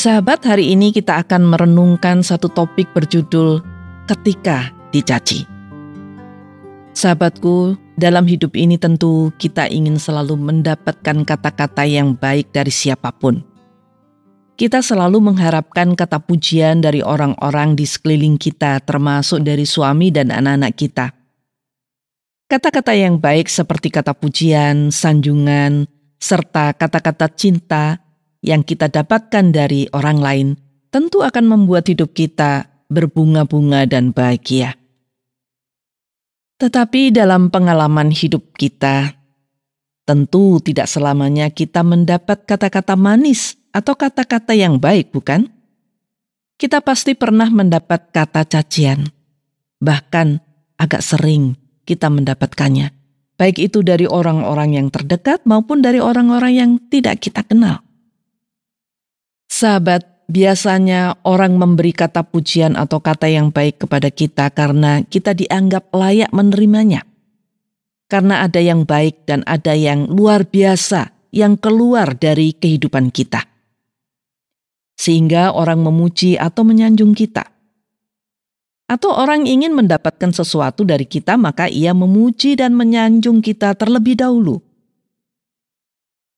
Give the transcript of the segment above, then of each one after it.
Sahabat, hari ini kita akan merenungkan satu topik berjudul ketika dicaci. Sahabatku, dalam hidup ini tentu kita ingin selalu mendapatkan kata-kata yang baik dari siapapun. Kita selalu mengharapkan kata pujian dari orang-orang di sekeliling kita, termasuk dari suami dan anak-anak kita. Kata-kata yang baik seperti kata pujian, sanjungan, serta kata-kata cinta yang kita dapatkan dari orang lain tentu akan membuat hidup kita berbunga-bunga dan bahagia. Tetapi dalam pengalaman hidup kita, tentu tidak selamanya kita mendapat kata-kata manis atau kata-kata yang baik, bukan? Kita pasti pernah mendapat kata cacian, bahkan agak sering kita mendapatkannya, baik itu dari orang-orang yang terdekat maupun dari orang-orang yang tidak kita kenal. Sahabat, biasanya orang memberi kata pujian atau kata yang baik kepada kita karena kita dianggap layak menerimanya. Karena ada yang baik dan ada yang luar biasa yang keluar dari kehidupan kita. Sehingga orang memuji atau menyanjung kita. Atau orang ingin mendapatkan sesuatu dari kita, maka ia memuji dan menyanjung kita terlebih dahulu.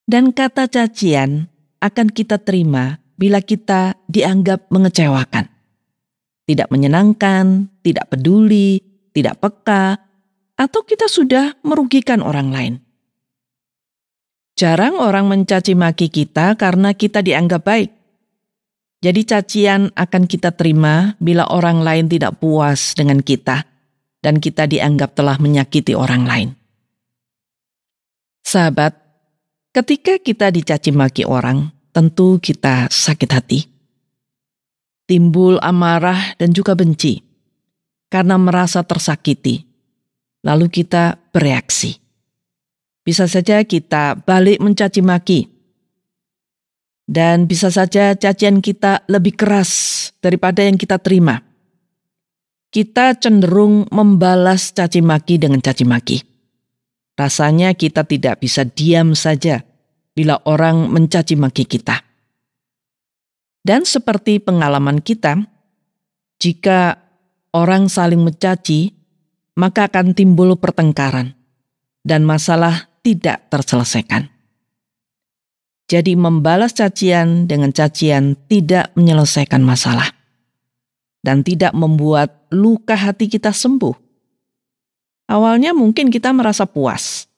Dan kata cacian akan kita terima bila kita dianggap mengecewakan, tidak menyenangkan, tidak peduli, tidak peka, atau kita sudah merugikan orang lain. Jarang orang mencaci maki kita karena kita dianggap baik. Jadi cacian akan kita terima bila orang lain tidak puas dengan kita dan kita dianggap telah menyakiti orang lain. Sahabat, ketika kita dicaci maki orang, tentu kita sakit hati. Timbul amarah dan juga benci karena merasa tersakiti. Lalu kita bereaksi. Bisa saja kita balik mencaci maki. Dan bisa saja cacian kita lebih keras daripada yang kita terima. Kita cenderung membalas caci maki dengan caci maki. Rasanya kita tidak bisa diam saja bila orang mencaci maki kita. Dan seperti pengalaman kita, jika orang saling mencaci, maka akan timbul pertengkaran dan masalah tidak terselesaikan. Jadi membalas cacian dengan cacian tidak menyelesaikan masalah dan tidak membuat luka hati kita sembuh. Awalnya mungkin kita merasa puas,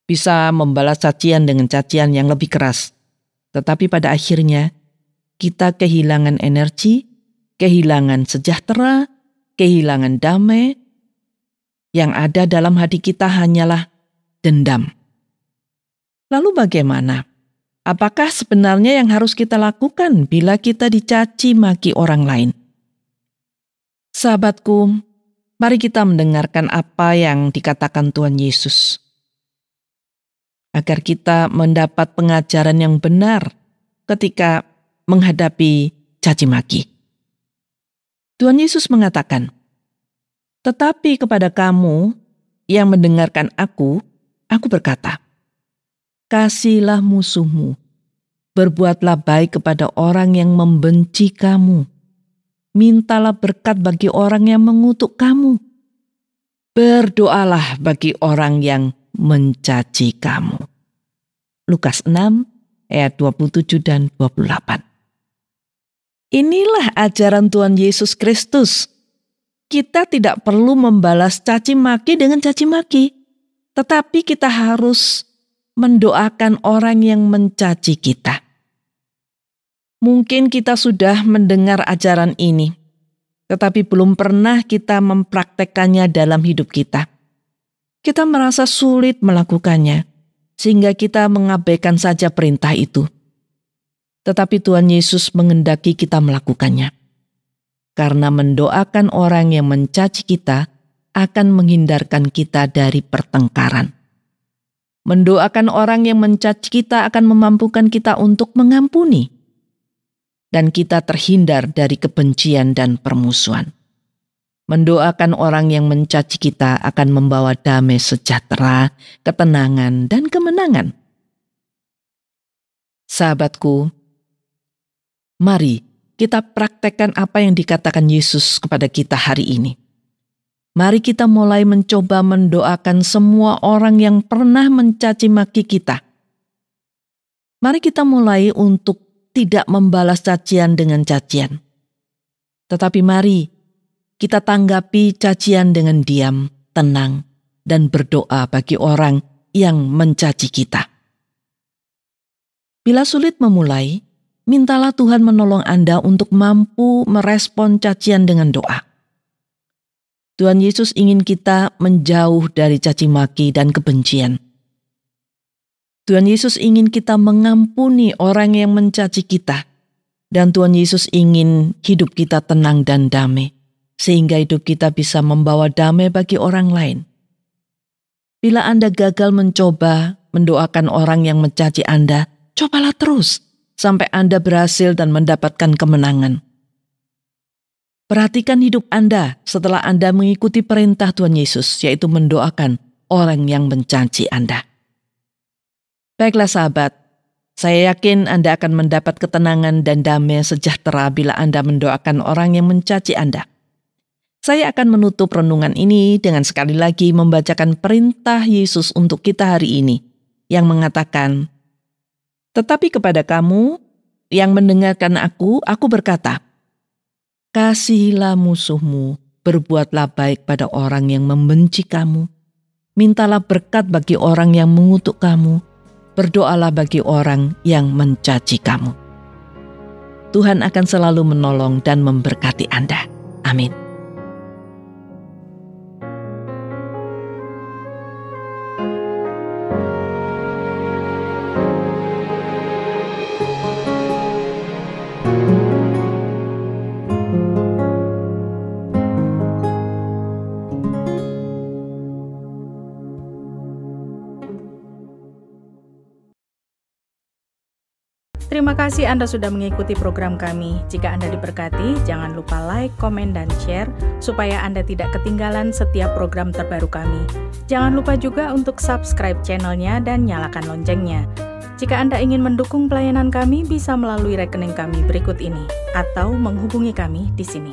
bisa membalas cacian dengan cacian yang lebih keras. Tetapi pada akhirnya kita kehilangan energi, kehilangan sejahtera, kehilangan damai. Yang ada dalam hati kita hanyalah dendam. Lalu bagaimana? Apakah sebenarnya yang harus kita lakukan bila kita dicaci maki orang lain? Sahabatku, mari kita mendengarkan apa yang dikatakan Tuhan Yesus, agar kita mendapat pengajaran yang benar ketika menghadapi caci maki. Tuhan Yesus mengatakan, "Tetapi kepada kamu yang mendengarkan aku berkata, kasihilah musuhmu, berbuatlah baik kepada orang yang membenci kamu, mintalah berkat bagi orang yang mengutuk kamu, berdoalah bagi orang yang mencaci kamu." Lukas 6 ayat 27 dan 28. Inilah ajaran Tuhan Yesus Kristus. Kita tidak perlu membalas caci maki dengan caci maki, tetapi kita harus mendoakan orang yang mencaci kita. Mungkin kita sudah mendengar ajaran ini, tetapi belum pernah kita mempraktekkannya dalam hidup kita. Kita merasa sulit melakukannya, sehingga kita mengabaikan saja perintah itu. Tetapi Tuhan Yesus menghendaki kita melakukannya. Karena mendoakan orang yang mencaci kita akan menghindarkan kita dari pertengkaran. Mendoakan orang yang mencaci kita akan memampukan kita untuk mengampuni. Dan kita terhindar dari kebencian dan permusuhan. Mendoakan orang yang mencaci kita akan membawa damai sejahtera, ketenangan, dan kemenangan. Sahabatku, Mari kita praktekkan apa yang dikatakan Yesus kepada kita hari ini. Mari kita mulai mencoba mendoakan semua orang yang pernah mencaci maki kita. Mari kita mulai untuk tidak membalas cacian dengan cacian. Tetapi mari kita tanggapi cacian dengan diam, tenang, dan berdoa bagi orang yang mencaci kita. Bila sulit memulai, mintalah Tuhan menolong Anda untuk mampu merespon cacian dengan doa. Tuhan Yesus ingin kita menjauh dari caci maki dan kebencian. Tuhan Yesus ingin kita mengampuni orang yang mencaci kita. Dan Tuhan Yesus ingin hidup kita tenang dan damai, sehingga hidup kita bisa membawa damai bagi orang lain. Bila Anda gagal mencoba mendoakan orang yang mencaci Anda, cobalah terus sampai Anda berhasil dan mendapatkan kemenangan. Perhatikan hidup Anda setelah Anda mengikuti perintah Tuhan Yesus, yaitu mendoakan orang yang mencaci Anda. Baiklah sahabat, saya yakin Anda akan mendapat ketenangan dan damai sejahtera bila Anda mendoakan orang yang mencaci Anda. Saya akan menutup renungan ini dengan sekali lagi membacakan perintah Yesus untuk kita hari ini, yang mengatakan, "Tetapi kepada kamu yang mendengarkan aku berkata, kasihilah musuhmu, berbuatlah baik pada orang yang membenci kamu, mintalah berkat bagi orang yang mengutuk kamu, berdoalah bagi orang yang mencaci kamu." Tuhan akan selalu menolong dan memberkati Anda. Amin. Terima kasih Anda sudah mengikuti program kami. Jika Anda diberkati, jangan lupa like, komen, dan share supaya Anda tidak ketinggalan setiap program terbaru kami. Jangan lupa juga untuk subscribe channelnya dan nyalakan loncengnya. Jika Anda ingin mendukung pelayanan kami, bisa melalui rekening kami berikut ini atau menghubungi kami di sini.